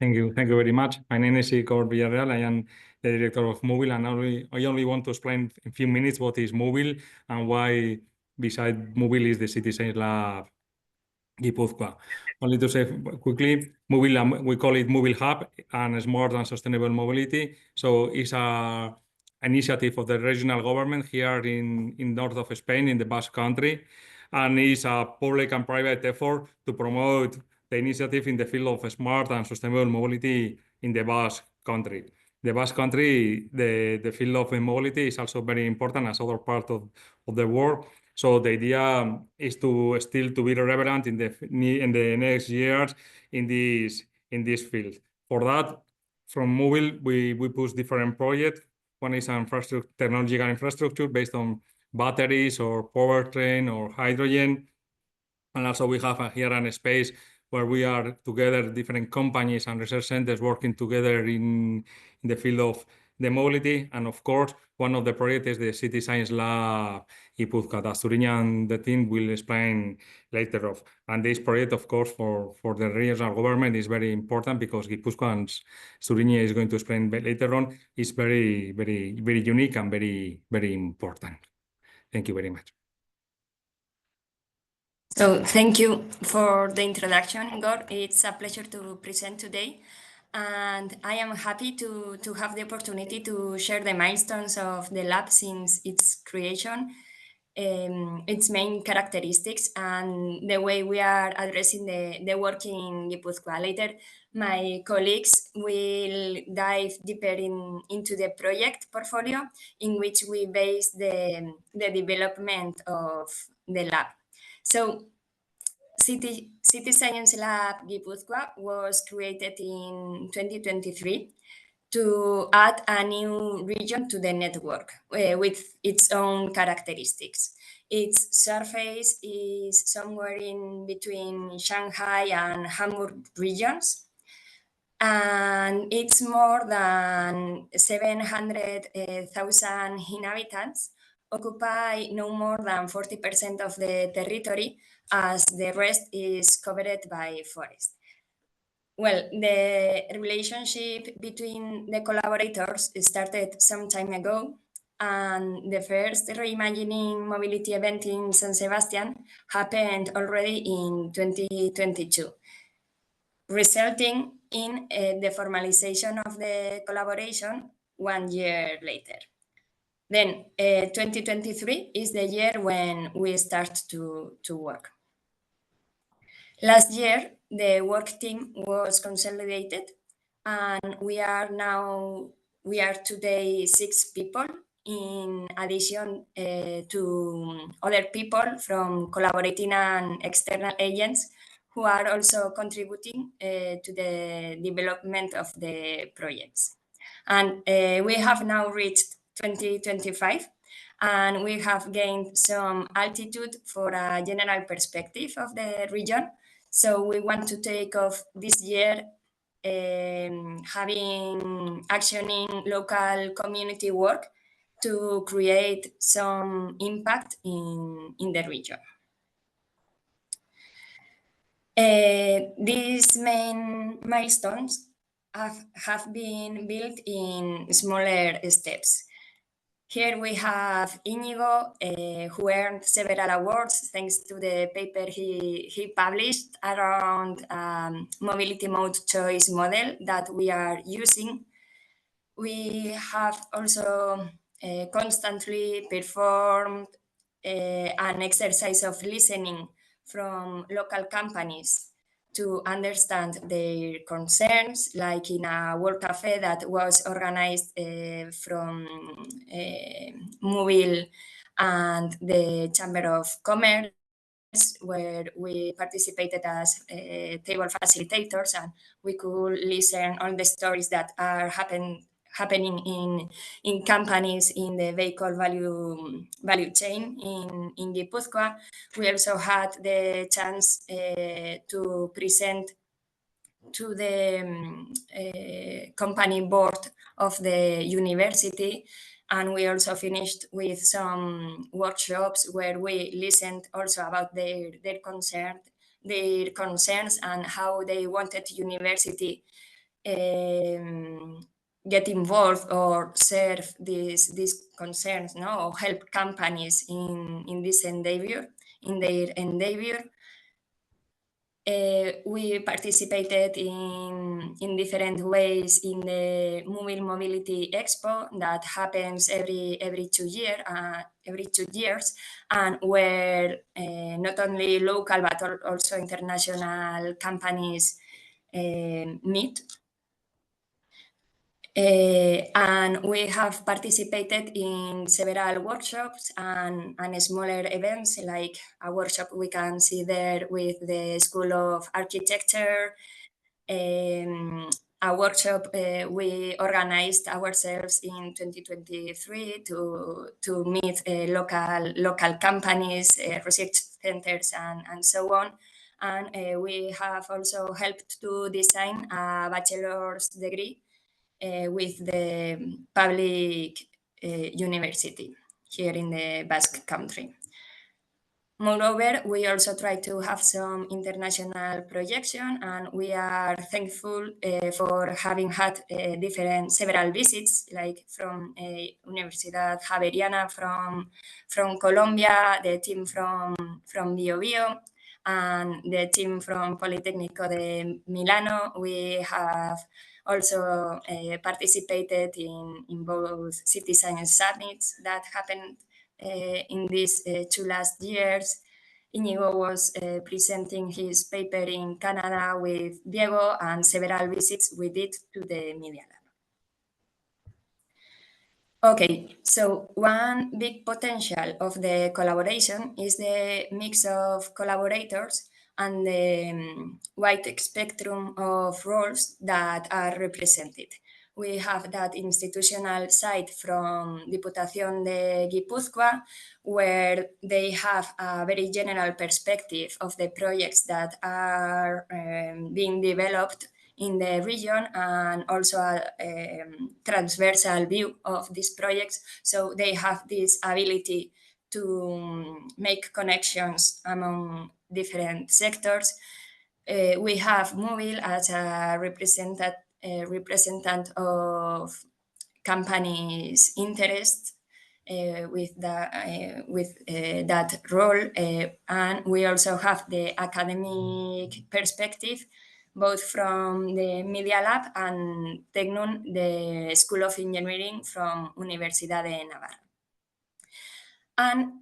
Thank you very much. My name is Igor Villarreal. I am the director of Mobile, and I only want to explain in a few minutes what is Mobile and why, beside Mobile, is the City Science Lab Gipuzkoa. Only to say quickly, Mobile, we call it Mobile Hub and Smart and Sustainable Mobility. So it's a initiative of the regional government here in north of Spain, in the Basque Country, and it's a public and private effort to promote the initiative in the field of smart and sustainable mobility in the Basque Country. The Basque Country, the field of mobility is also very important as other part of the world. So the idea is to still to be relevant in the next years in this field. For that, from Mobile, we push different projects. One is technological infrastructure based on batteries or powertrain or hydrogen. And also we have here a space where we are together, different companies and research centers working together in the field of the mobility. And of course, one of the projects is the City Science Lab Gipuzkoa. That Suriña and the team will explain later of. And this project, of course, for the regional government is very important because Gipuzkoa and Suriña is going to explain later on, is very, very, very unique and very, very important. Thank you very much. So thank you for the introduction, Igor. It's a pleasure to present today. And I am happy to have the opportunity to share the milestones of the lab since its creation, its main characteristics, and the way we are addressing the work in Gipuzkoa. Later, my colleagues will dive deeper into the project portfolio in which we base the development of the lab. So City Science Lab Gipuzkoa was created in 2023 to add a new region to the network with its own characteristics. Its surface is somewhere in between Shanghai and Hamburg regions, and it's more than 700,000 inhabitants, occupy no more than 40% of the territory, as the rest is covered by forest. Well, the relationship between the collaborators started some time ago, and the first reimagining mobility event in San Sebastian happened already in 2022, resulting in the formalization of the collaboration 1 year later. Then 2023 is the year when we start to work. Last year, the work team was consolidated, and we are today 6 people, in addition to other people from collaborating and external agents who are also contributing to the development of the projects. And we have now reached 2025, and we have gained some altitude for a general perspective of the region. So we want to take off this year actioning local community work to create some impact in the region. These main milestones have been built in smaller steps. Here we have Inigo, who earned several awards thanks to the paper he published around mobility mode choice model that we are using. We have also constantly performed an exercise of listening from local companies to understand their concerns, like in a work cafe that was organized from Mobile and the Chamber of Commerce, where we participated as table facilitators, and we could listen all the stories that are happening in companies in the vehicle value chain in Gipuzkoa. We also had the chance to present to the company board of the university, and we also finished with some workshops where we listened also about their concerns and how they wanted university get involved or serve these concerns, no, or help companies in this endeavor, in their endeavor. We participated in different ways in the Mobile Mobility Expo that happens every 2 years, and where not only local but also international companies meet. And we have participated in several workshops and smaller events, like a workshop we can see there with the School of Architecture, a workshop we organized ourselves in 2023 to meet local companies, research centers, and so on. And we have also helped to design a bachelor's degree with the public university here in the Basque Country. Moreover, we also try to have some international projection, and we are thankful for having had several visits, like from Universidad Javeriana from Colombia, the team from Bio Bio, and the team from Politecnico de Milano. We have also participated in both citizen summits that happened in these 2 last years. Inigo was presenting his paper in Canada with Diego, and several visits we did to the Media Lab. Okay, so one big potential of the collaboration is the mix of collaborators and the wide spectrum of roles that are represented. We have that institutional side from Diputación de Gipuzkoa, where they have a very general perspective of the projects that are being developed in the region, and also a transversal view of these projects. So they have this ability to make connections among different sectors. We have Mobile as a representative of companies' interests with that role, and we also have the academic perspective, both from the Media Lab and Tecnun, the School of Engineering from Universidad de Navarra. And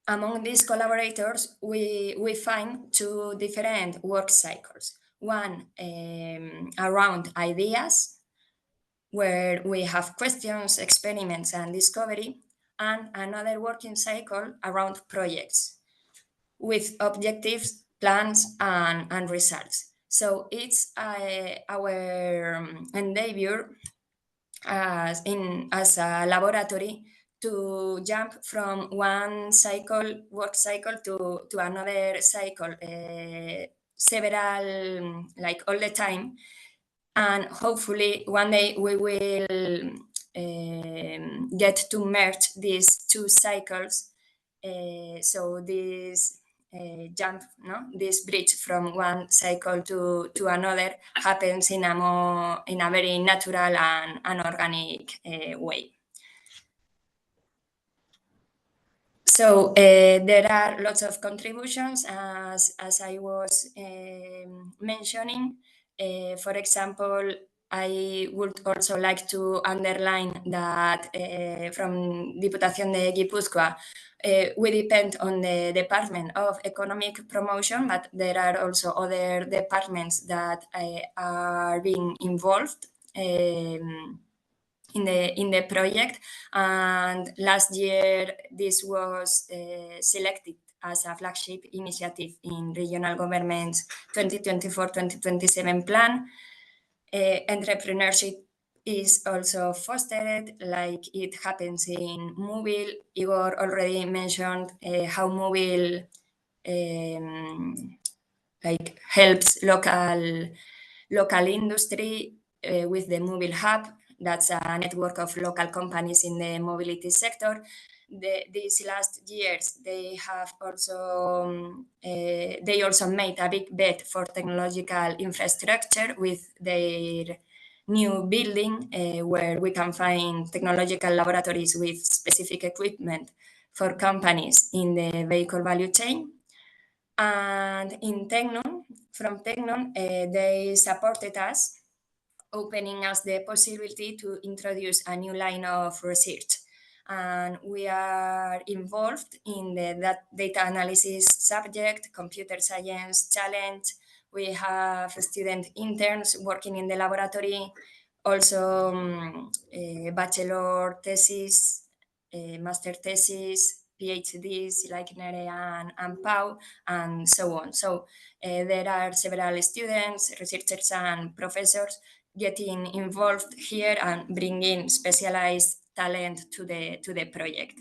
among these collaborators, we find two different work cycles. One around ideas, where we have questions, experiments, and discovery, and another working cycle around projects with objectives, plans, and results. So it's our endeavor as a laboratory to jump from one work cycle to another cycle, several, like all the time. And hopefully one day we will get to merge these two cycles. So this this bridge from one cycle to another happens in a very natural and organic way. So there are lots of contributions, as I was mentioning. For example, I would also like to underline that from Diputación de Gipuzkoa, we depend on the Department of Economic Promotion, but there are also other departments that are being involved in the project. And last year, this was selected as a flagship initiative in regional government's 2024-2027 plan. Entrepreneurship is also fostered, like it happens in Mobile. Igor already mentioned how Mobile helps local industry with the Mobile Hub. That's a network of local companies in the mobility sector. These last years, they also made a big bet for technological infrastructure with their new building where we can find technological laboratories with specific equipment for companies in the vehicle value chain. And in from Tecnon, they supported us, opening us the possibility to introduce a new line of research. And we are involved in the data analysis subject, computer science challenge. We have student interns working in the laboratory, also bachelor thesis, master thesis, PhDs like Nere and Pau, and so on. So there are several students, researchers, and professors getting involved here and bringing specialized talent to the project.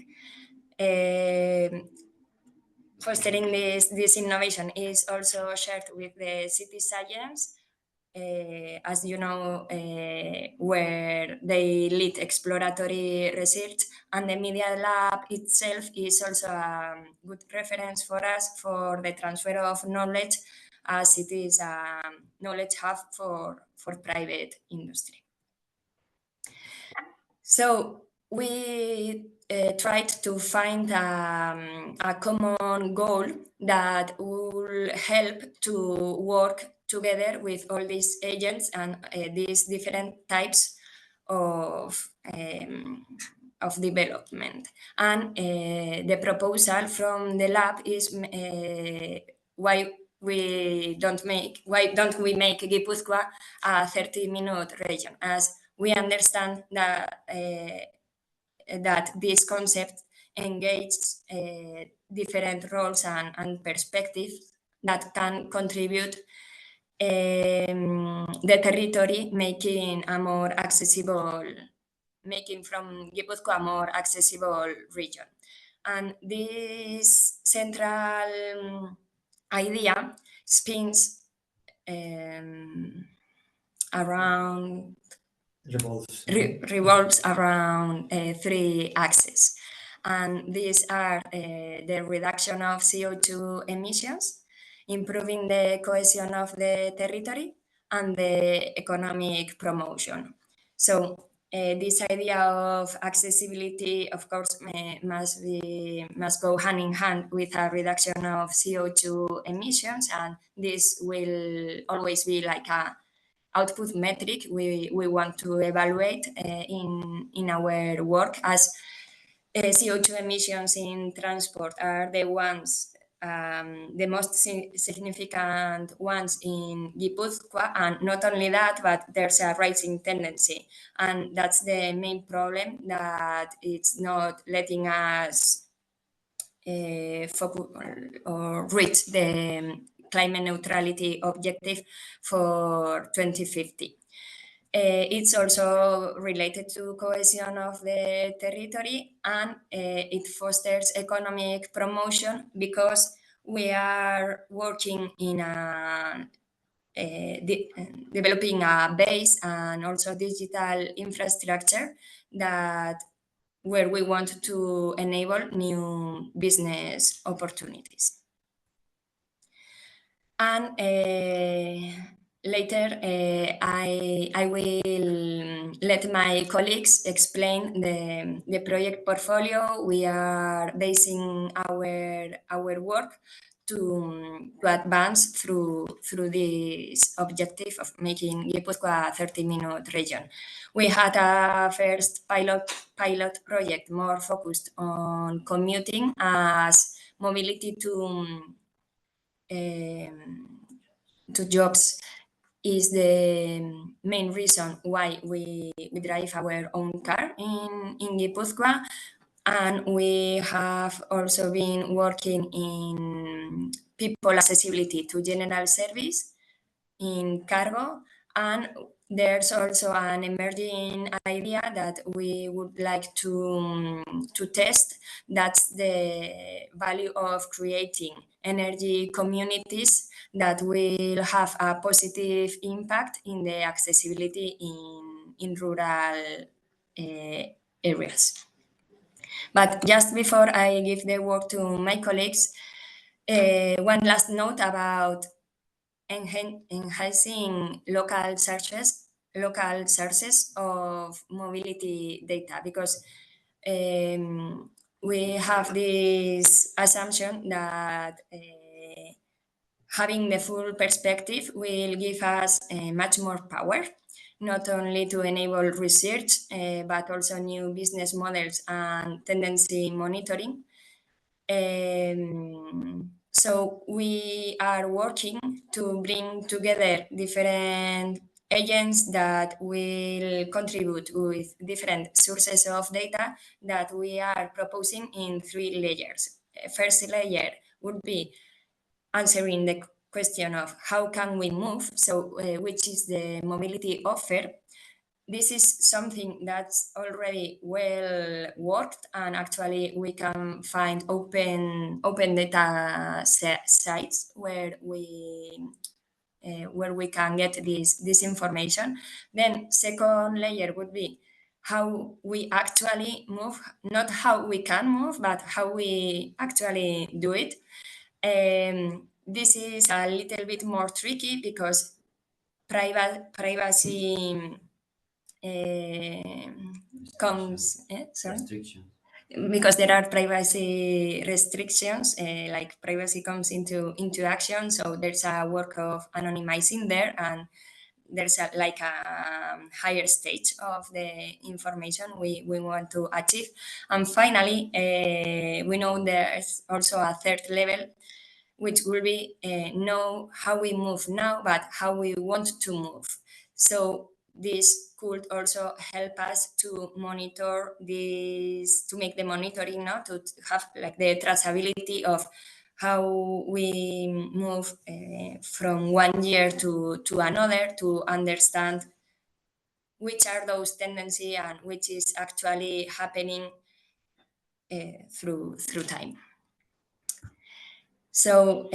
Fostering this innovation is also shared with the city science, as you know, where they lead exploratory research, and the media lab itself is also a good reference for us for the transfer of knowledge, as it is a knowledge hub for private industry. So we tried to find a common goal that will help to work together with all these agents and these different types of development. And the proposal from the lab is why don't we make Gipuzkoa a 30-minute region, as we understand that that this concept engages different roles and perspectives that can contribute the territory, making from Gipuzkoa a more accessible region. And this central idea spins around revolves around three axes. And these are the reduction of CO2 emissions, improving the cohesion of the territory, and the economic promotion. So this idea of accessibility, of course, must go hand in hand with a reduction of CO2 emissions, and this will always be like a output metric we want to evaluate in our work, as CO2 emissions in transport are the ones, the most significant ones in Gipuzkoa, and not only that, but there's a rising tendency, and that's the main problem, that it's not letting us focus or reach the climate neutrality objective for 2050. It's also related to cohesion of the territory, and it fosters economic promotion, because we are working in developing a base and also digital infrastructure where we want to enable new business opportunities. And later, I will let my colleagues explain the project portfolio. We are basing our work to advance through this objective of making Gipuzkoa a 30-minute region. We had a first pilot project more focused on commuting as mobility to jobs is the main reason why we drive our own car in Gipuzkoa. And we have also been working in people accessibility to general service in cargo. And there's also an emerging idea that we would like to test. That's the value of creating energy communities that will have a positive impact in the accessibility in rural areas. But just before I give the word to my colleagues, one last note about enhancing local searches local sources of mobility data, because we have this assumption that having the full perspective will give us much more power, not only to enable research, but also new business models and tendency monitoring. So we are working to bring together different agents that will contribute with different sources of data that we are proposing in 3 layers. First layer would be answering the question of how can we move, so which is the mobility offer. This is something that's already well worked, and actually we can find open data sites where we can get this information. Then second layer would be how we actually move, not how we can move, but how we actually do it. This is a little bit more tricky because privacy comes restriction. Because there are privacy restrictions, like privacy comes into action. So there's a work of anonymizing there, and there's a higher stage of the information we want to achieve. And finally, we know there's also a third level, which will be know how we move now, but how we want to move. So this could also help us to monitor this, to make the monitoring now, to have like the traceability of how we move from one year to another, to understand which are those tendencies and which is actually happening through time. So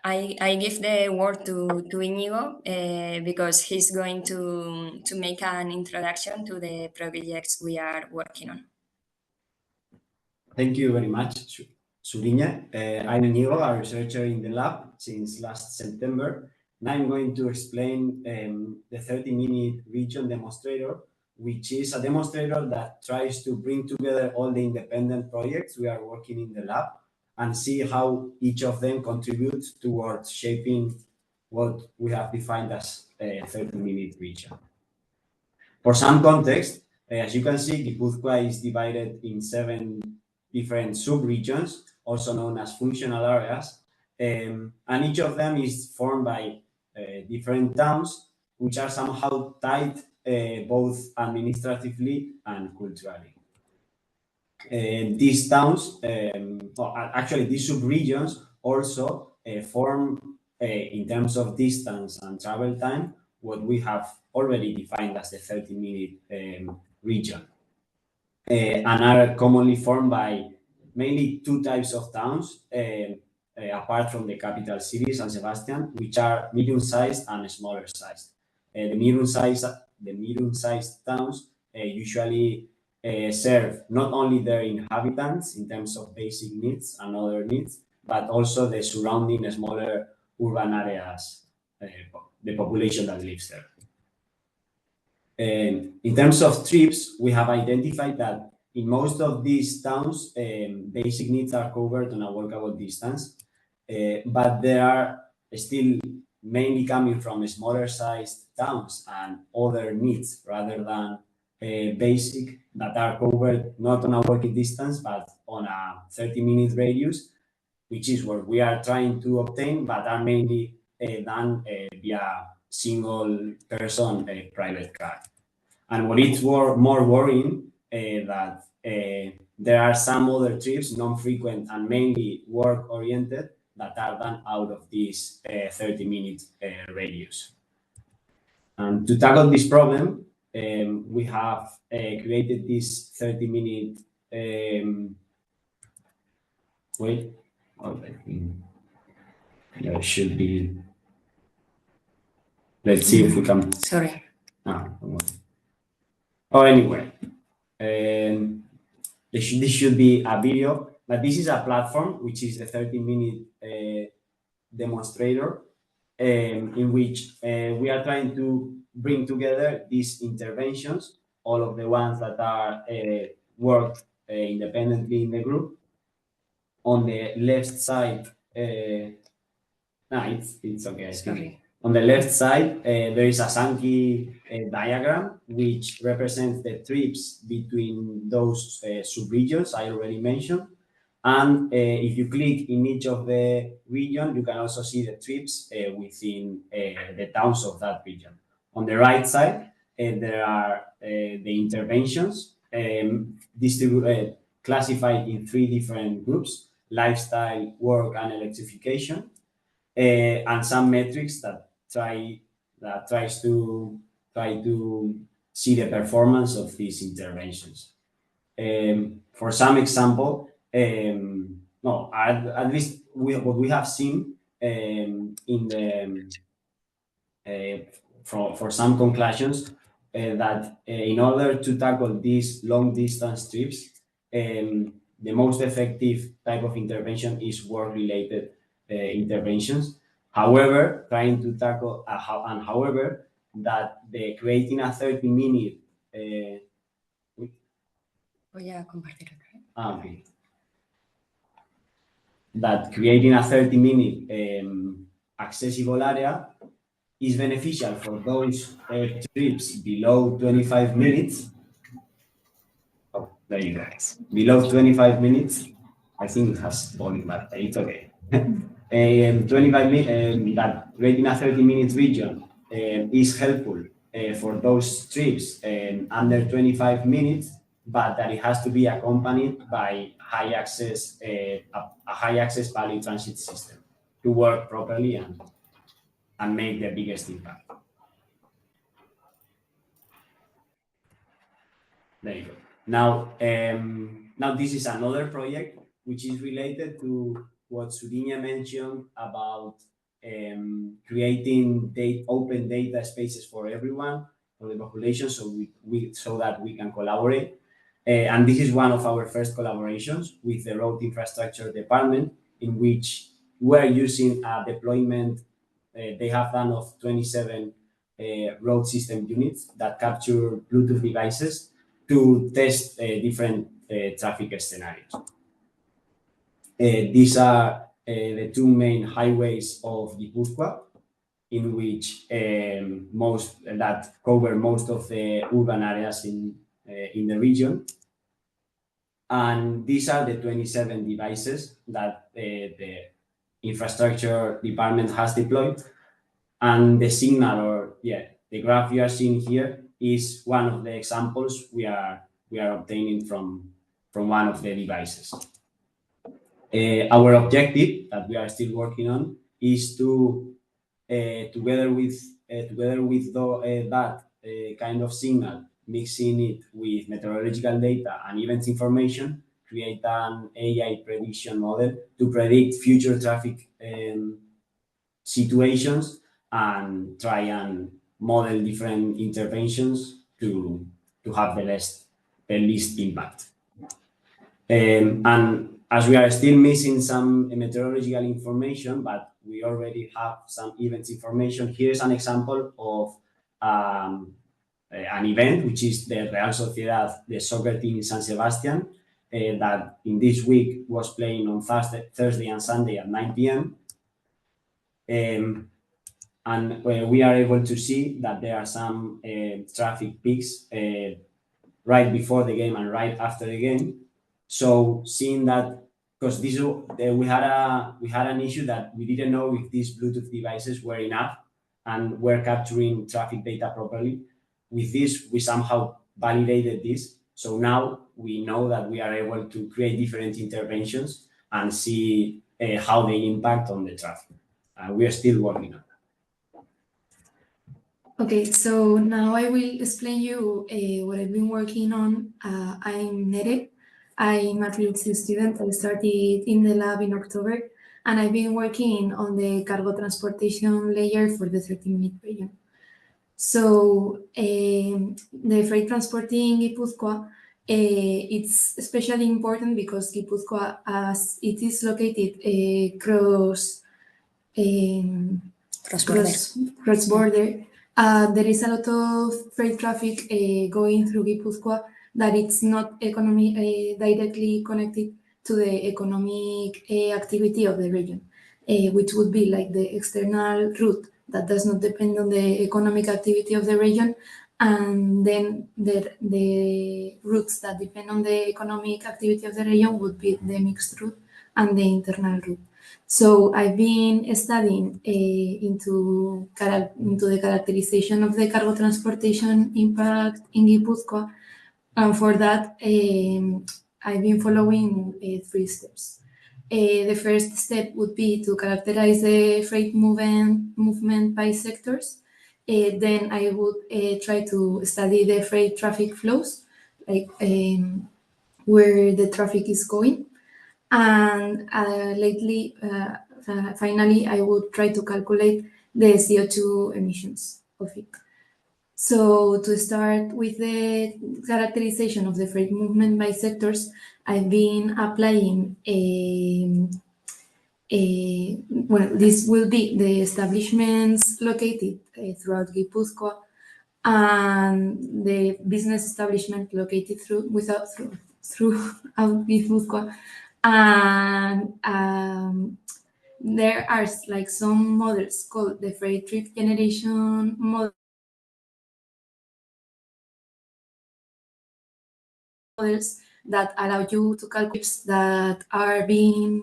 I give the word to Inigo because he's going to make an introduction to the projects we are working on. Thank you very much, Suriña. I'm Inigo, a researcher in the lab since last September, and I'm going to explain the 30-minute region demonstrator, which is a demonstrator that tries to bring together all the independent projects we are working in the lab and see how each of them contributes towards shaping what we have defined as a 30-minute region. For some context, as you can see, Gipuzkoa is divided in 7 different sub-regions, also known as functional areas, and each of them is formed by different towns, which are somehow tied both administratively and culturally. These towns, actually these sub-regions also form, in terms of distance and travel time, what we have already defined as the 30-minute region, and are commonly formed by mainly 2 types of towns, apart from the capital city, San Sebastian, which are medium-sized and smaller-sized. The medium-sized towns usually serve not only their inhabitants in terms of basic needs and other needs, but also the surrounding smaller urban areas, the population that lives there. In terms of trips, we have identified that in most of these towns, basic needs are covered on a workable distance, but there are still mainly coming from smaller sized towns and other needs rather than basic that are covered not on a working distance, but on a 30-minute radius, which is what we are trying to obtain, but are mainly done via single person private car. And what is more worrying that there are some other trips, non-frequent and mainly work-oriented, that are done out of this 30-minute radius. And to tackle this problem, we have created this 30-minute wait. Oh, I think there should be. Let's see if we can. Sorry. Oh, anyway, this should be a video, but this is a platform which is the 30-minute demonstrator, in which we are trying to bring together these interventions, all of the ones that are worked independently in the group. On the left side, no, it's okay. Sorry. On the left side, there is a Sankey diagram, which represents the trips between those subregions I already mentioned. And if you click in each of the region, you can also see the trips within the towns of that region. On the right side, there are the interventions classified in 3 different groups: lifestyle, work, and electrification. And some metrics that tries to see the performance of these interventions. For some example, no, at least what we have seen in the for some conclusions that in order to tackle these long distance trips, the most effective type of intervention is work related interventions. However, trying to tackle however, that the creating a 30-minute Voy a compartir otra vez. okay. That creating a 30-minute accessible area is beneficial for those trips below 25 minutes. Oh, there you go. Below 25 minutes. I think it has volume, but it's okay. 25 minutes, that creating a 30-minute region is helpful for those trips under 25 minutes, but that it has to be accompanied by high access, a high access value transit system to work properly and make the biggest impact. There you go. Now, now this is another project which is related to what Surinia mentioned about creating open data spaces for everyone, for the population, so that we can collaborate. And this is one of our first collaborations with the road infrastructure department, in which we're using a deployment they have done of 27 road system units that capture Bluetooth devices to test different traffic scenarios. These are the 2 main highways of Gipuzkoa, in which that cover most of the urban areas in the region. And these are the 27 devices that the infrastructure department has deployed. And the signal, or the graph you are seeing here, is one of the examples we are obtaining from one of the devices. Our objective that we are still working on is to together with that kind of signal, mixing it with meteorological data and events information, create an AI prediction model to predict future traffic situations and try and model different interventions to have the least impact. And as we are still missing some meteorological information, but we already have some events information, here's an example of an event, which is the Real Sociedad, the soccer team in San Sebastian, that in this week was playing on Thursday and Sunday at 9 p.m. And we are able to see that there are some traffic peaks right before the game and right after the game. So seeing that, because this we had an issue that we didn't know if these Bluetooth devices were enough and were capturing traffic data properly. With this, we somehow validated this. So now we know that we are able to create different interventions and see how they impact on the traffic. We are still working on that. Okay, so now I will explain you what I've been working on. I'm Nere. I'm a PhD student. I started in the lab in October, and I've been working on the cargo transportation layer for the 30-minute region. So the freight transporting Gipuzkoa, it's especially important because Gipuzkoa, as it is located cross-border, There is a lot of freight traffic going through Gipuzkoa that it's not directly connected to the economic activity of the region, which would be like the external route that does not depend on the economic activity of the region, and then the routes that depend on the economic activity of the region would be the mixed route and the internal route. So I've been studying into the characterization of the cargo transportation impact in Gipuzkoa, and for that I've been following 3 steps. The first step would be to characterize the freight movement by sectors. Then I would try to study the freight traffic flows, like where the traffic is going. And finally, I would try to calculate the CO2 emissions of it. So to start with the characterization of the freight movement by sectors, I've been applying well, this will be the establishments located throughout Gipuzkoa and the business establishment located throughout Gipuzkoa. And there are like some models called the freight trip generation models that allow you to calculate trips that are being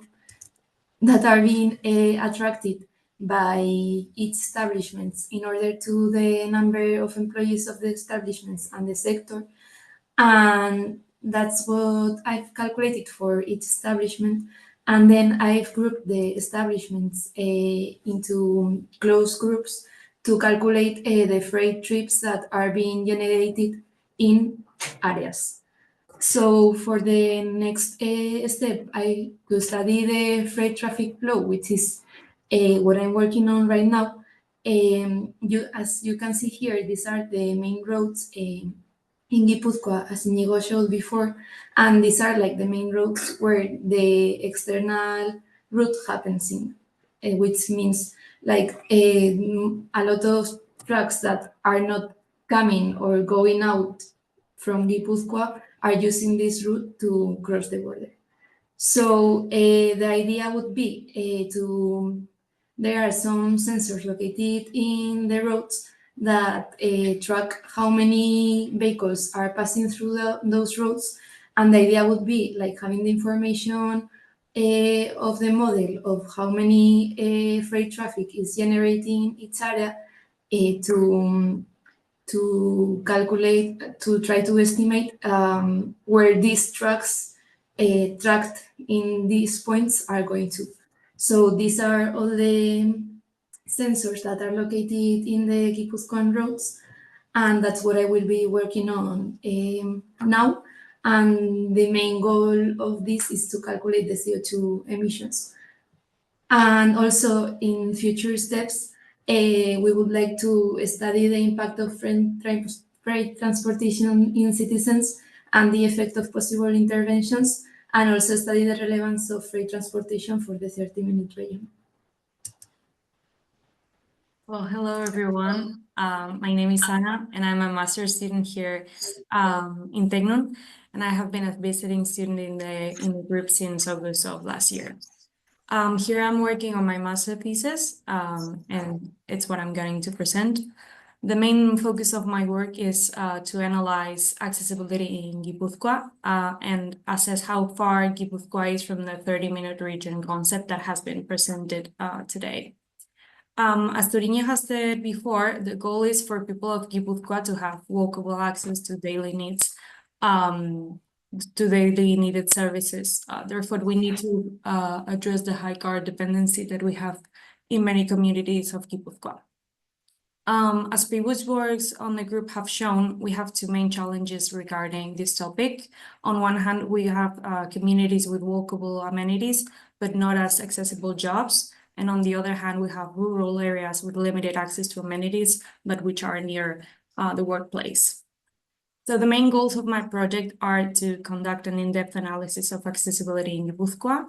attracted by each establishments in order to the number of employees of the establishments and the sector. And that's what I've calculated for each establishment. And then I've grouped the establishments into closed groups to calculate the freight trips that are being generated in areas. So for the next step, I will study the freight traffic flow, which is what I'm working on right now. As you can see here, these are the main roads in Gipuzkoa, as Inigo showed before, and these are like the main roads where the external route happens in, which means like a lot of trucks that are not coming or going out from Gipuzkoa are using this route to cross the border. So the idea would be there are some sensors located in the roads that track how many vehicles are passing through those roads. And the idea would be like having the information of the model of how many freight traffic is generating each area to calculate, to try to estimate where these trucks tracked in these points are going to. So these are all the sensors that are located in the Gipuzkoan roads, and that's what I will be working on now. And the main goal of this is to calculate the CO2 emissions. And also in future steps, we would like to study the impact of freight transportation in citizens and the effect of possible interventions, and also study the relevance of freight transportation for the 30-minute region. Well, hello everyone. My name is Ana, and I'm a master's student here in Tecnon, and I have been a visiting student in the group since August of last year. Here I'm working on my master thesis, and it's what I'm going to present. The main focus of my work is to analyze accessibility in Gipuzkoa and assess how far Gipuzkoa is from the 30-minute region concept that has been presented today. As Toriño has said before, the goal is for people of Gipuzkoa to have walkable access to daily needs, to daily needed services. Therefore, we need to address the high car dependency that we have in many communities of Gipuzkoa. As previous works on the group have shown, we have two main challenges regarding this topic. On one hand, we have communities with walkable amenities, but not as accessible jobs. And on the other hand, we have rural areas with limited access to amenities, but which are near the workplace. So the main goals of my project are to conduct an in-depth analysis of accessibility in Gipuzkoa,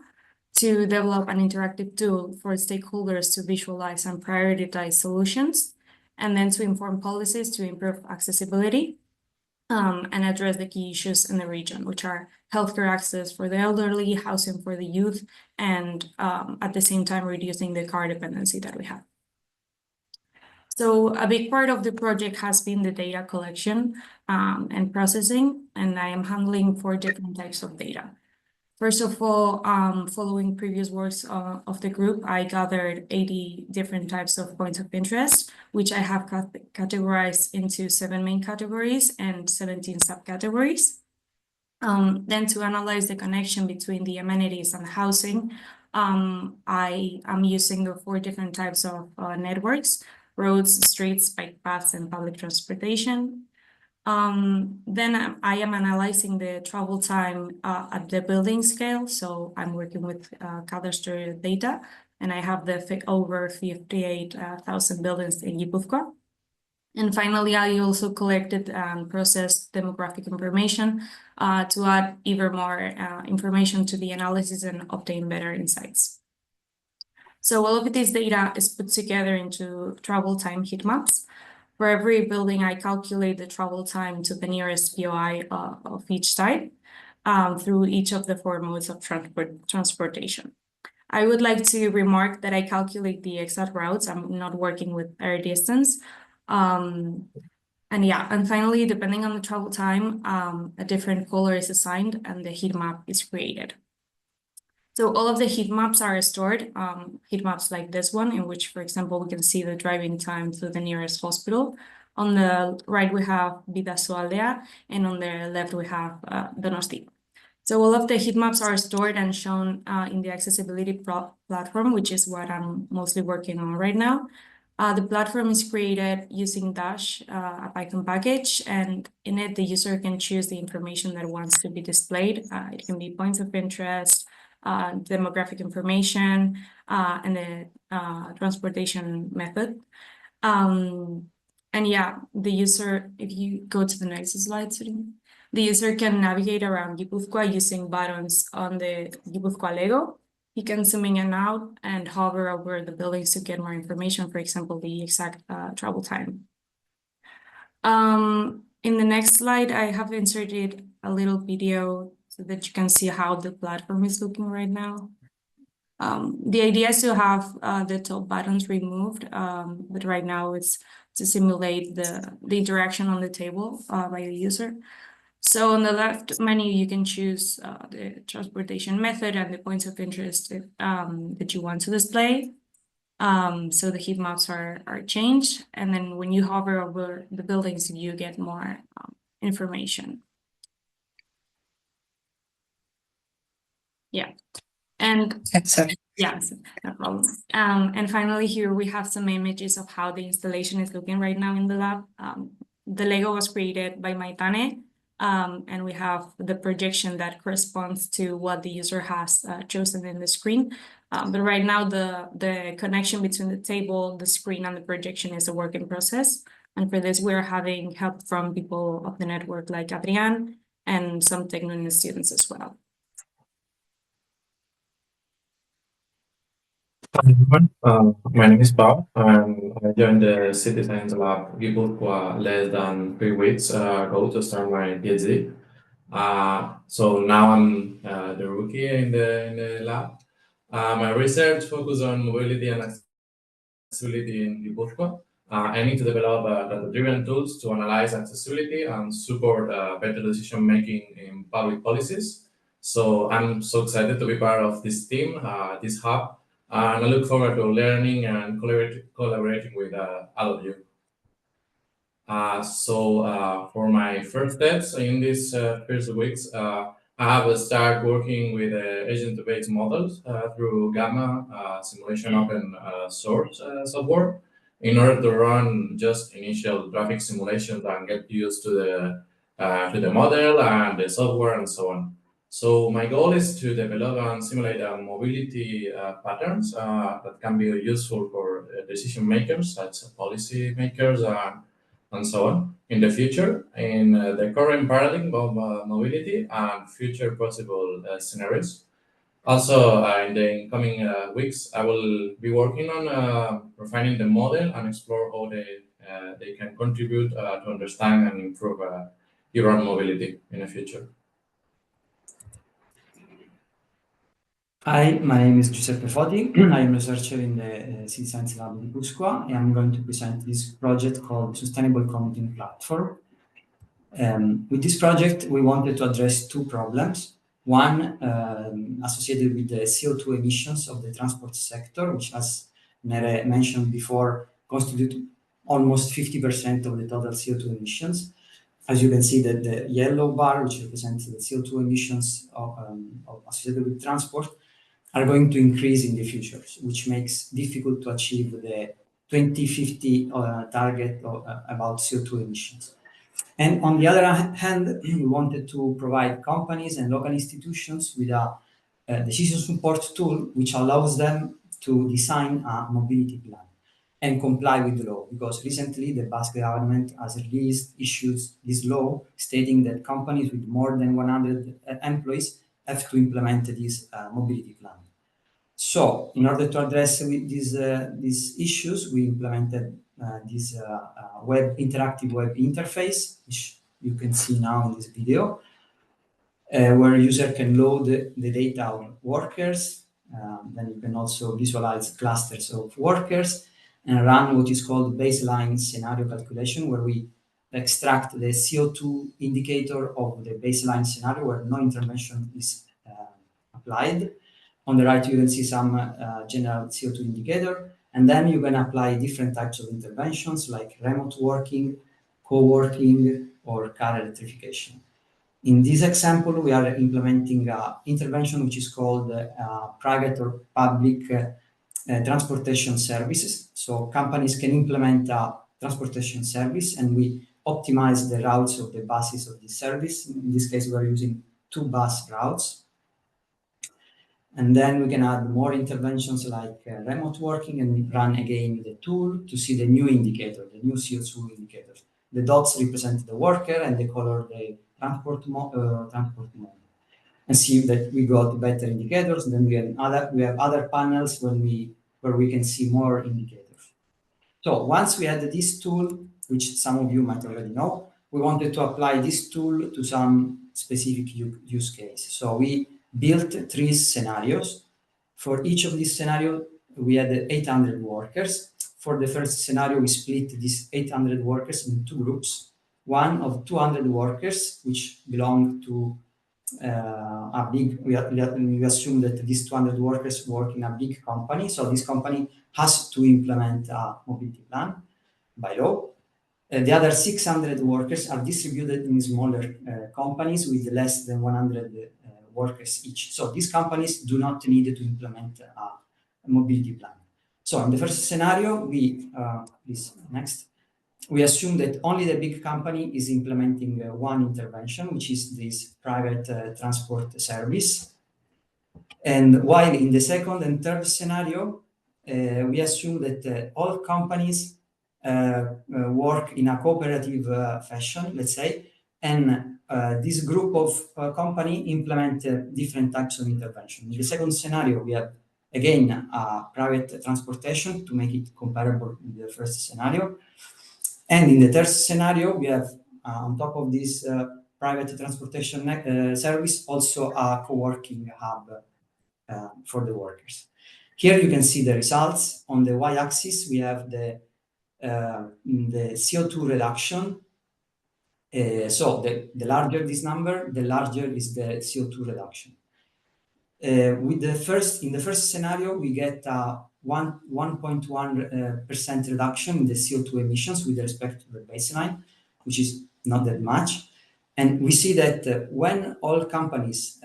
to develop an interactive tool for stakeholders to visualize and prioritize solutions, and then to inform policies to improve accessibility and address the key issues in the region, which are healthcare access for the elderly, housing for the youth, and at the same time reducing the car dependency that we have. So a big part of the project has been the data collection and processing, and I am handling 4 different types of data. First of all, following previous works of the group, I gathered 80 different types of points of interest, which I have categorized into 7 main categories and 17 subcategories. Then to analyze the connection between the amenities and housing, I am using the 4 different types of networks: roads, streets, bike paths, and public transportation. Then I am analyzing the travel time at the building scale. So I'm working with cadastral data, and I have the over 58,000 buildings in Gipuzkoa. And finally, I also collected and processed demographic information to add even more information to the analysis and obtain better insights. So all of this data is put together into travel time heat maps. For every building, I calculate the travel time to the nearest POI of each type through each of the 4 modes of transportation. I would like to remark that I calculate the exact routes. I'm not working with air distance. And finally, depending on the travel time, a different color is assigned and the heat map is created. So all of the heat maps are stored, heat maps like this one, in which, for example, we can see the driving time to the nearest hospital. On the right, we have Bidasoaldea, and on the left, we have Donosti. So all of the heat maps are stored and shown in the accessibility platform, which is what I'm mostly working on right now. The platform is created using Dash, a Python package, and in it, the user can choose the information that wants to be displayed. It can be points of interest, demographic information, and the transportation method. The user, if you go to the next slide, the user can navigate around Gipuzkoa using buttons on the Gipuzkoa Lego. You can zoom in and out and hover over the buildings to get more information, for example, the exact travel time. In the next slide, I have inserted a little video so that you can see how the platform is looking right now. The idea is to have the top buttons removed, but right now it's to simulate the interaction on the table by the user. So on the left menu, you can choose the transportation method and the points of interest that you want to display. So the heat maps are changed, and then when you hover over the buildings, you get more information. Yeah, and Sorry. yeah, no problem. And finally, here we have some images of how the installation is looking right now in the lab. The Lego was created by Maitane, and we have the projection that corresponds to what the user has chosen in the screen. But right now, the connection between the table, the screen, and the projection is a work in process. And for this, we're having help from people of the network like Adrian and some Technion students as well. Hi everyone, my name is Pau, and I joined the City Science Lab Gipuzkoa less than 3 weeks ago to start my PhD. So now I'm the rookie in the lab. My research focus on mobility and accessibility in Gipuzkoa, aiming to develop data-driven tools to analyze accessibility and support better decision-making in public policies. So I'm so excited to be part of this team, this hub, and I look forward to learning and collaborating with all of you. For my first steps in these first weeks, I have started working with agent-based models through Gamma simulation open source software in order to run just initial traffic simulations and get used to the model and the software and so on. So my goal is to develop and simulate mobility patterns that can be useful for decision makers, such as policy makers and so on in the future, in the current paradigm of mobility and future possible scenarios. Also, in the coming weeks, I will be working on refining the model and explore how the they can contribute to understand and improve urban mobility in the future. Hi, my name is Giuseppe Foti. I am a researcher in the City Science Lab in Gipuzkoa, and I'm going to present this project called Sustainable Commuting Platform. With this project, we wanted to address two problems. One, associated with the CO2 emissions of the transport sector, which, as Nere mentioned before, constitute almost 50% of the total CO2 emissions. As you can see, that the yellow bar, which represents the CO2 emissions associated with transport, are going to increase in the future, which makes difficult to achieve the 2050 target about CO2 emissions. And on the other hand, we wanted to provide companies and local institutions with a decision support tool which allows them to design a mobility plan and comply with the law, because recently the Basque government has issued this law stating that companies with more than 100 employees have to implement this mobility plan. So, in order to address these issues, we implemented this interactive web interface, which you can see now in this video, where a user can load the data on workers. Then you can also visualize clusters of workers and run what is called baseline scenario calculation, where we extract the CO2 indicator of the baseline scenario where no intervention is applied. On the right, you can see some general CO2 indicator, and then you can apply different types of interventions like remote working, co-working, or car electrification. In this example, we are implementing an intervention which is called private or public transportation services. So companies can implement a transportation service, and we optimize the routes of the buses of this service. In this case, we are using 2 bus routes. And then we can add more interventions like remote working and run again the tool to see the new indicator, the new CO2 indicator. The dots represent the worker and the color the transport mode. And see that we got better indicators. And then we have other panels where we can see more indicators. So once we had this tool, which some of you might already know, we wanted to apply this tool to some specific use case. So we built 3 scenarios. For each of these scenarios, we had 800 workers. For the first scenario, we split these 800 workers in 2 groups. One of 200 workers, which belong to a big, we assume that these 200 workers work in a big company. So this company has to implement a mobility plan by law. The other 600 workers are distributed in smaller companies with less than 100 workers each. So these companies do not need to implement a mobility plan. So in the first scenario, we assume that only the big company is implementing one intervention, which is this private transport service. And while in the second and third scenario, we assume that all companies work in a cooperative fashion, let's say, and this group of company implement different types of intervention. In the second scenario, we have again private transportation to make it comparable with the first scenario. And in the third scenario, we have on top of this private transportation service also a co-working hub for the workers. Here you can see the results. On the y-axis, we have the CO2 reduction. So the larger this number, the larger is the CO2 reduction. In the first scenario, we get a 1.1% reduction in the CO2 emissions with respect to the baseline, which is not that much. And we see that when all companies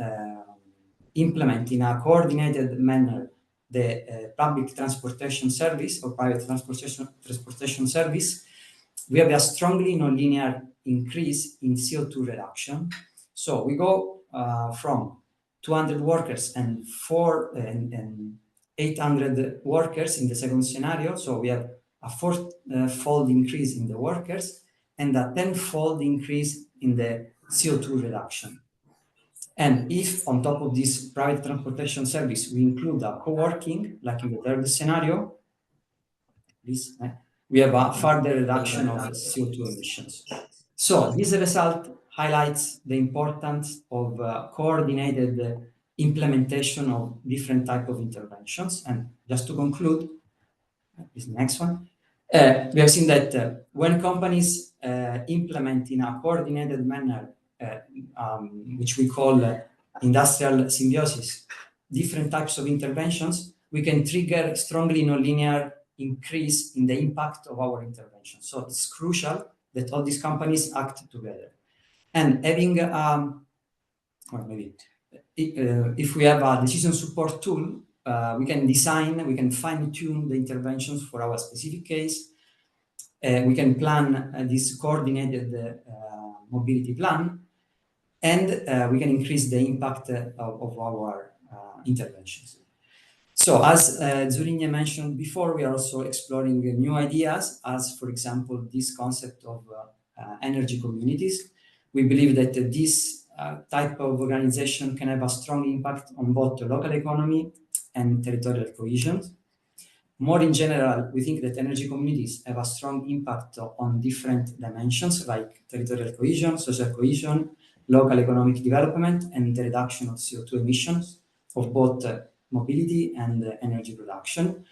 implement in a coordinated manner the public transportation service or private transportation service, we have a strongly nonlinear increase in CO2 reduction. So we go from 200 workers and 800 workers in the second scenario. So we have a 4-fold increase in the workers and a 10-fold increase in the CO2 reduction. And if on top of this private transportation service, we include a co-working, like in the third scenario, we we have a further reduction of CO2 emissions. So this result highlights the importance of coordinated implementation of different type of interventions. And just to conclude, this next one, we have seen that when companies implement in a coordinated manner, which we call industrial symbiosis, different types of interventions, we can trigger strongly nonlinear increase in the impact of our intervention. So it's crucial that all these companies act together. And having, or maybe, if we have a decision support tool, we can design, we can fine-tune the interventions for our specific case. We can plan this coordinated mobility plan, and we can increase the impact of our interventions. So as Zurinya mentioned before, we are also exploring new ideas, as for example, this concept of energy communities. We believe that this type of organization can have a strong impact on both the local economy and territorial cohesion. More in general, we think that energy communities have a strong impact on different dimensions like territorial cohesion, social cohesion, local economic development, and the reduction of CO2 emissions of both mobility and energy production.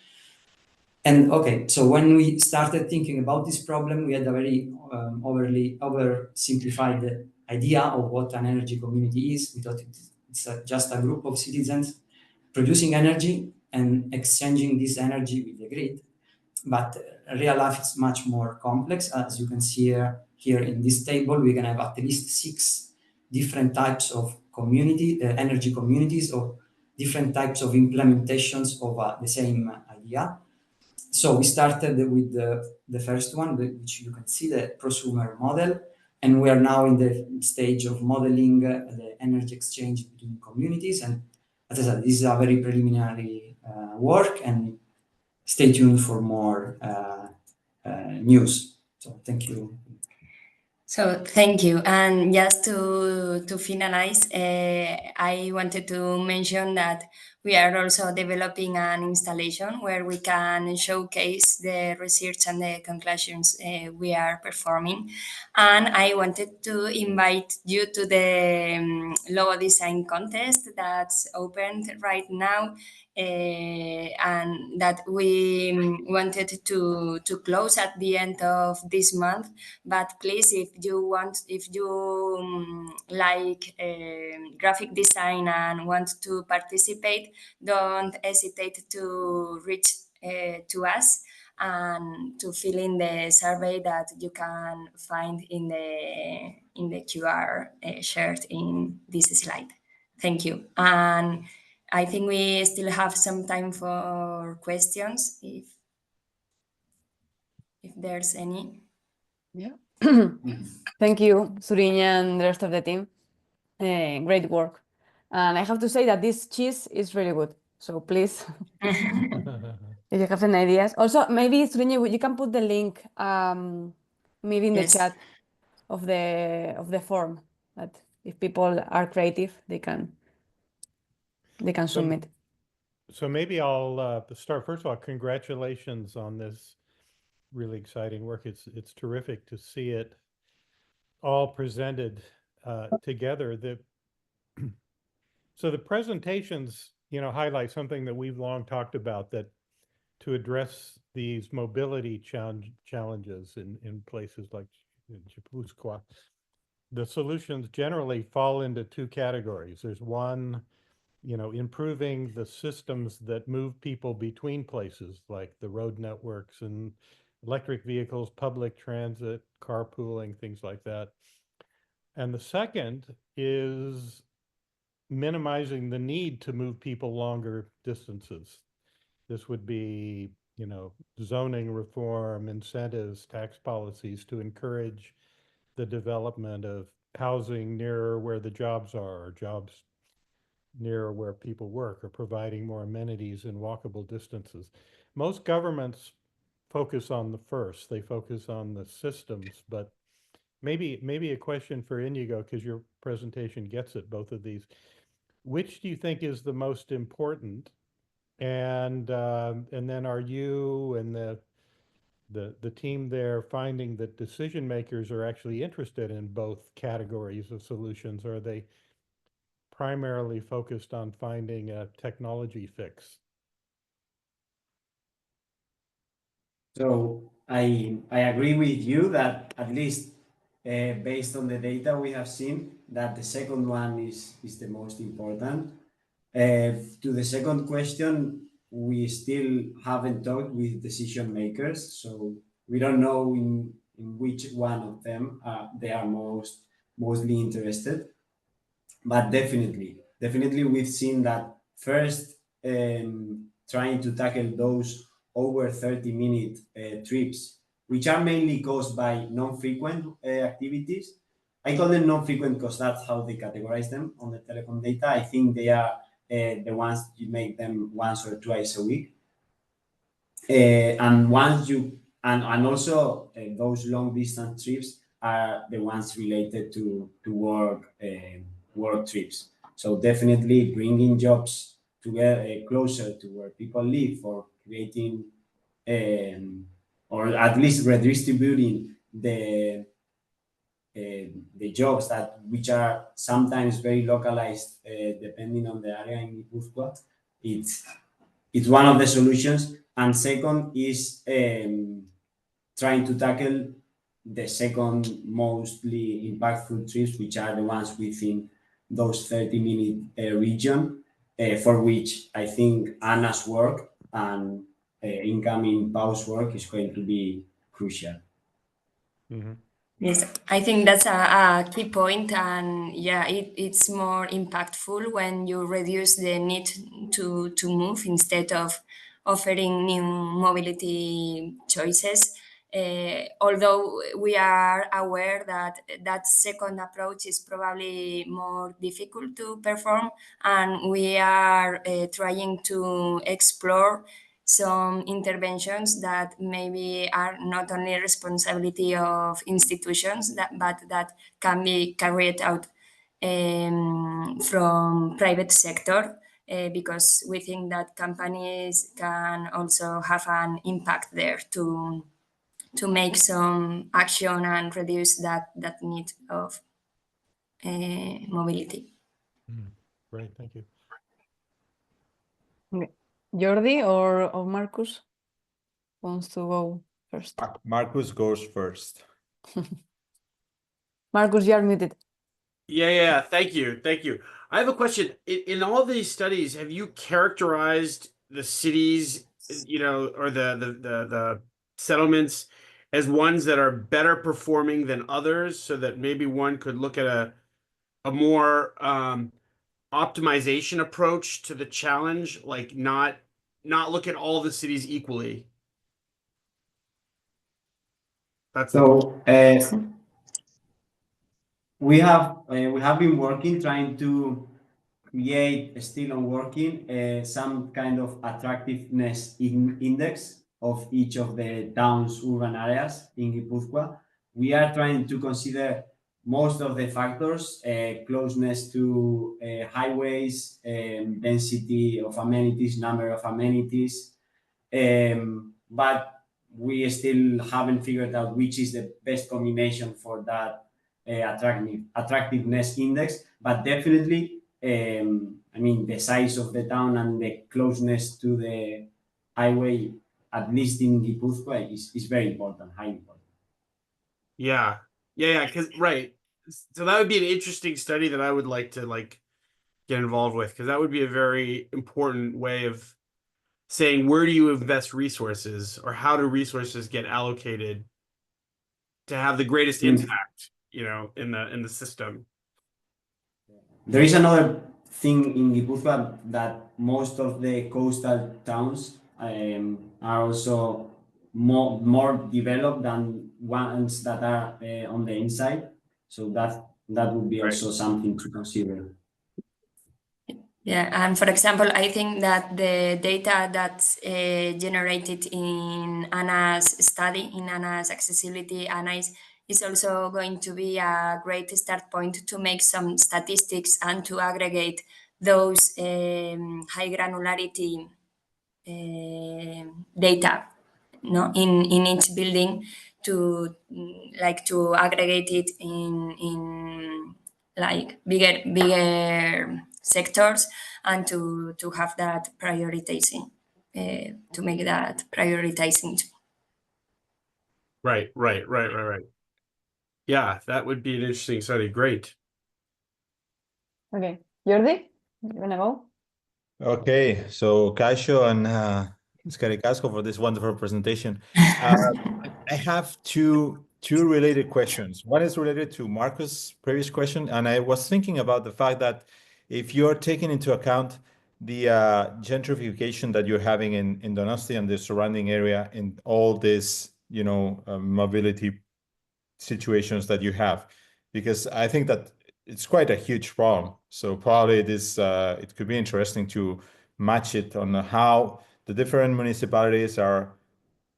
And okay, so when we started thinking about this problem, we had a very oversimplified idea of what an energy community is. We thought it's just a group of citizens producing energy and exchanging this energy with the grid. But real life is much more complex. As you can see here in this table, we can have at least 6 different types of energy communities, or different types of implementations of the same idea. So we started with the first one, which you can see, the prosumer model, and we are now in the stage of modeling the energy exchange between communities. And as I said, this is a very preliminary work, and stay tuned for more news. So thank you. So thank you. And just to finalize, I wanted to mention that we are also developing an installation where we can showcase the research and the conclusions we are performing. And I wanted to invite you to the logo design contest that's opened right now. And that we wanted to close at the end of this month. But please, if you like graphic design and want to participate, don't hesitate to reach to us and to fill in the survey that you can find in the QR shared in this slide. Thank you. And I think we still have some time for questions, if there's any. Yeah. Thank you, Surinya and the rest of the team. Great work. And I have to say that this cheese is really good. So please, if you have any ideas. Also, maybe, Surinya, you can put the link maybe in the Yes. chat of the form, that if people are creative, they can submit. So maybe I'll start. First of all, congratulations on this really exciting work. It's terrific to see it all presented together. So the presentations, highlight something that we've long talked about, that to address these mobility challenges in places like Gipuzkoa, the solutions generally fall into 2 categories. There's one, improving the systems that move people between places, like the road networks and electric vehicles, public transit, carpooling, things like that. And the second is minimizing the need to move people longer distances. This would be, zoning reform, incentives, tax policies to encourage the development of housing nearer where the jobs are, or jobs near where people work, or providing more amenities in walkable distances. Most governments focus on the first. They focus on the systems, but maybe a question for Inigo, because your presentation gets at both of these. Which do you think is the most important? And then are you and the team there finding that decision makers are actually interested in both categories of solutions, or are they primarily focused on finding a technology fix? So I agree with you that at least based on the data we have seen, that the second one is the most important. To the second question, we still haven't talked with decision makers, so we don't know in which one of them they are mostly interested. But definitely we've seen that first, trying to tackle those over 30-minute trips, which are mainly caused by non-frequent activities. I call them non-frequent because that's how they categorize them on the telecom data. I think they are the ones you make them once or twice a week. And once you and also those long distance trips are the ones related to work trips. So definitely bringing jobs together closer to where people live, or creating or at least redistributing the jobs that which are sometimes very localized depending on the area in Gipuzkoa. It's one of the solutions. And second is trying to tackle the second mostly impactful trips, which are the ones within those 30-minute region, for which I think Anna's work and incoming Pau's work is going to be crucial. Mm-hmm. Yes, I think that's a key point, and yeah, it's more impactful when you reduce the need to move instead of offering new mobility choices. Although we are aware that that second approach is probably more difficult to perform, and we are trying to explore some interventions that maybe are not only responsibility of institutions but that can be carried out from private sector, because we think that companies can also have an impact there to make some action and reduce that need of mobility. Great, thank you. Okay. Jordi or Marcus wants to go first? Marcus goes first. Marcus, you are muted. Yeah. Thank you. I have a question. In all these studies, have you characterized the cities, or the settlements as ones that are better performing than others, so that maybe one could look at a more optimization approach to the challenge, like not look at all the cities equally? That's So we have been working trying to create, still on working, some kind of attractiveness index of each of the town's urban areas in Gipuzkoa. We are trying to consider most of the factors, closeness to highways, density of amenities, number of amenities, but we still haven't figured out which is the best combination for that attractiveness index. But definitely, I mean, the size of the town and the closeness to the highway, at least in Gipuzkoa, is very important, highly important. Yeah. Because right. So that would be an interesting study that I would like to get involved with, because that would be a very important way of saying, where do you invest resources, or how do resources get allocated to have the greatest impact, in the system. There is another thing in Gipuzkoa, that most of the coastal towns are also more developed than ones that are on the inside. So that would be also something to consider. Yeah, and for example, I think that the data that's generated in Anna's study, in Anna's accessibility analysis, is also going to be a great start point to make some statistics and to aggregate those high granularity data no, in each building to like to aggregate it in like bigger sectors and to have that prioritizing to make that prioritizing. Right. Yeah, that would be an interesting study. Great. Okay, Jordi, you wanna go? Okay, so Kaisho and Scaricasco for this wonderful presentation. I have two related questions. One is related to Marcus' previous question, and I was thinking about the fact that if you're taking into account the gentrification that you're having in Donosti and the surrounding area in all this, mobility situations that you have, because I think that it's quite a huge problem. So probably it could be interesting to match it on how the different municipalities are,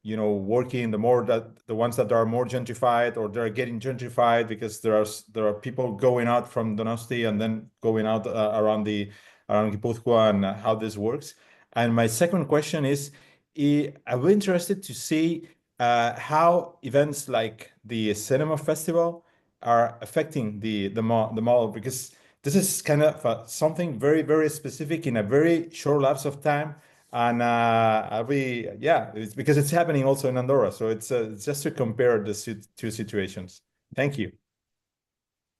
working the ones that are more gentrified or they're getting gentrified because there are people going out from Donosti and then going out around Gipuzkoa and how this works. And my second question is, I'm interested to see how events like the cinema festival are affecting the model, because this is kind of something very, very specific in a very short lapse of time. And it's because it's happening also in Andorra. So it's just to compare the two situations. Thank you.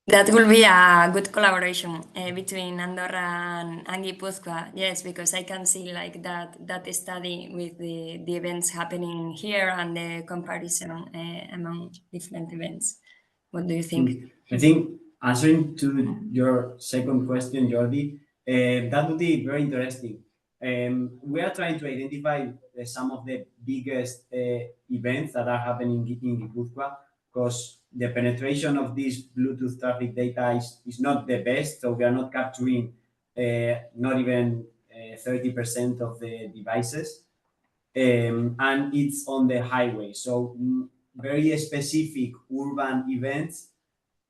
That will be a good collaboration between Andorra and Gipuzkoa. Yes, because I can see like that study with the events happening here and the comparison among different events. What do you think? I think answering to your second question, Jordi, that would be very interesting. We are trying to identify some of the biggest events that are happening in Gipuzkoa, because the penetration of this Bluetooth traffic data is not the best, so we are not capturing not even 30% of the devices, and it's on the highway. So very specific urban events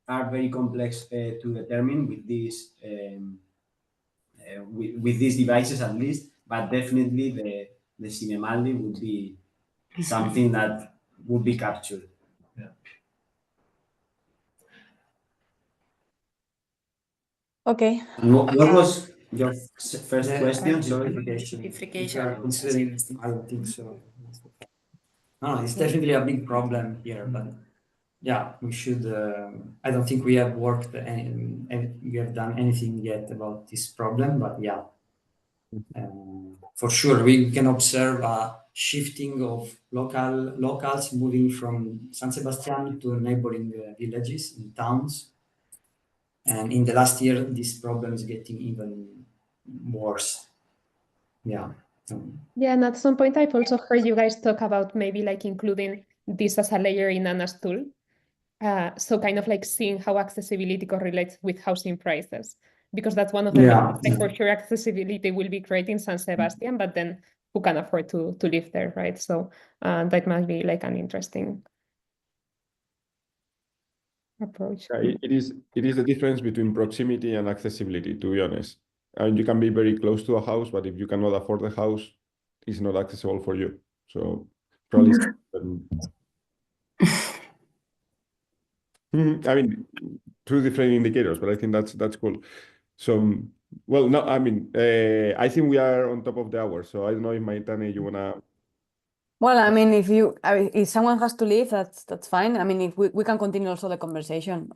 are very complex to determine with these with these devices at least, but definitely the Cinemaldi would be something that would be captured. Okay. And what was your first question? Sorry. I don't think so. No, it's definitely a big problem here, but yeah, we should. I don't think we have worked and we have done anything yet about this problem, but yeah, for sure we can observe a shifting of locals moving from San Sebastian to neighboring villages and towns. And in the last year, this problem is getting even worse. Yeah. Yeah, and at some point I've also heard you guys talk about maybe like including this as a layer in Anna's tool. So kind of like seeing how accessibility correlates with housing prices, because that's one of the things, like for sure accessibility will be great in San Sebastian, but then who can afford to live there, right? So that might be like an interesting approach. It is the difference between proximity and accessibility, to be honest. And you can be very close to a house, but if you cannot afford the house, it's not accessible for you. So probably, I mean, two different indicators, but I think that's cool. So, well, no, I mean, I think we are on top of the hour. So I don't know if Maitane, you wanna. Well, I mean, if someone has to leave, that's fine. I mean, if we can continue also the conversation.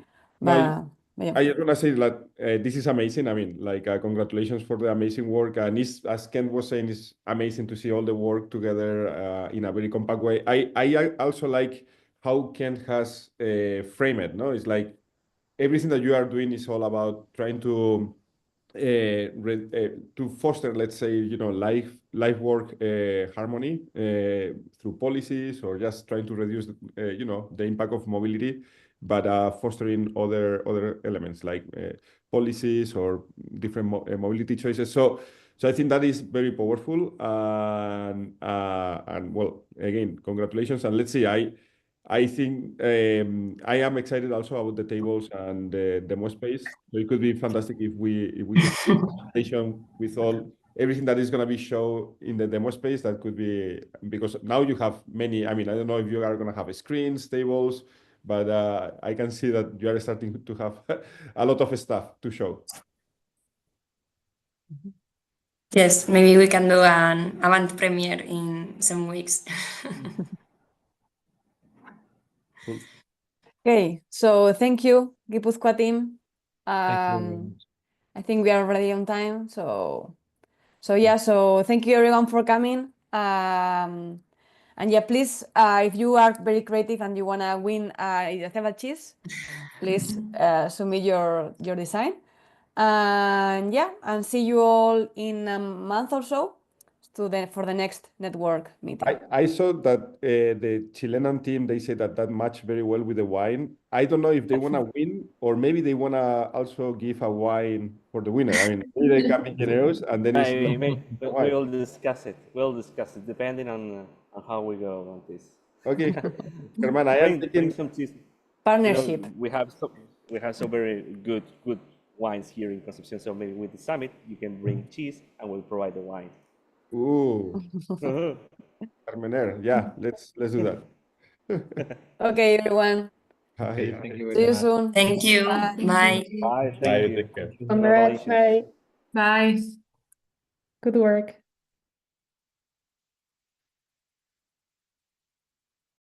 Yeah. I just want to say that this is amazing. I mean, like, congratulations for the amazing work. And as Ken was saying, it's amazing to see all the work together in a very compact way. I also like how Ken has framed it. No, it's like everything that you are doing is all about trying to foster, let's say, life work harmony through policies, or just trying to reduce, the impact of mobility, but fostering other elements like policies or different mobility choices. So I think that is very powerful. And well, again, congratulations. And let's see, I think I am excited also about the tables and the demo space. So it could be fantastic if we could presentation with all everything that is going to be shown in the demo space, that could be, because now you have many, I mean, I don't know if you are going to have screens, tables, but I can see that you are starting to have a lot of stuff to show. Yes, maybe we can do an avant premiere in some weeks. Cool. Okay, so thank you, Gipuzkoa team. Thank you very much. I think we are already on time, so yeah, so thank you everyone for coming. And yeah, please, if you are very creative and you wanna win a table cheese, please submit your design. And yeah, and see you all in a month or so for the next network meeting. I saw that the Chilean team, they say that matched very well with the wine. I don't know if they want to win, or maybe they want to also give a wine for the winner. I mean, maybe they can be generous, and then we'll discuss it. We'll discuss it depending on how we go on this. Okay, Herman, I am bring some cheese. Partnership. You know, we have some very good wines here in Concepcion. So maybe with the summit, you can bring cheese, and we'll provide the wine. Ooh, Carmener, yeah, let's do that. Okay, everyone. Bye. Okay, thank you See very you much. soon. Thank you. Bye. Bye. Bye, Thank you. take care. Congrats, bye. Bye. Good work.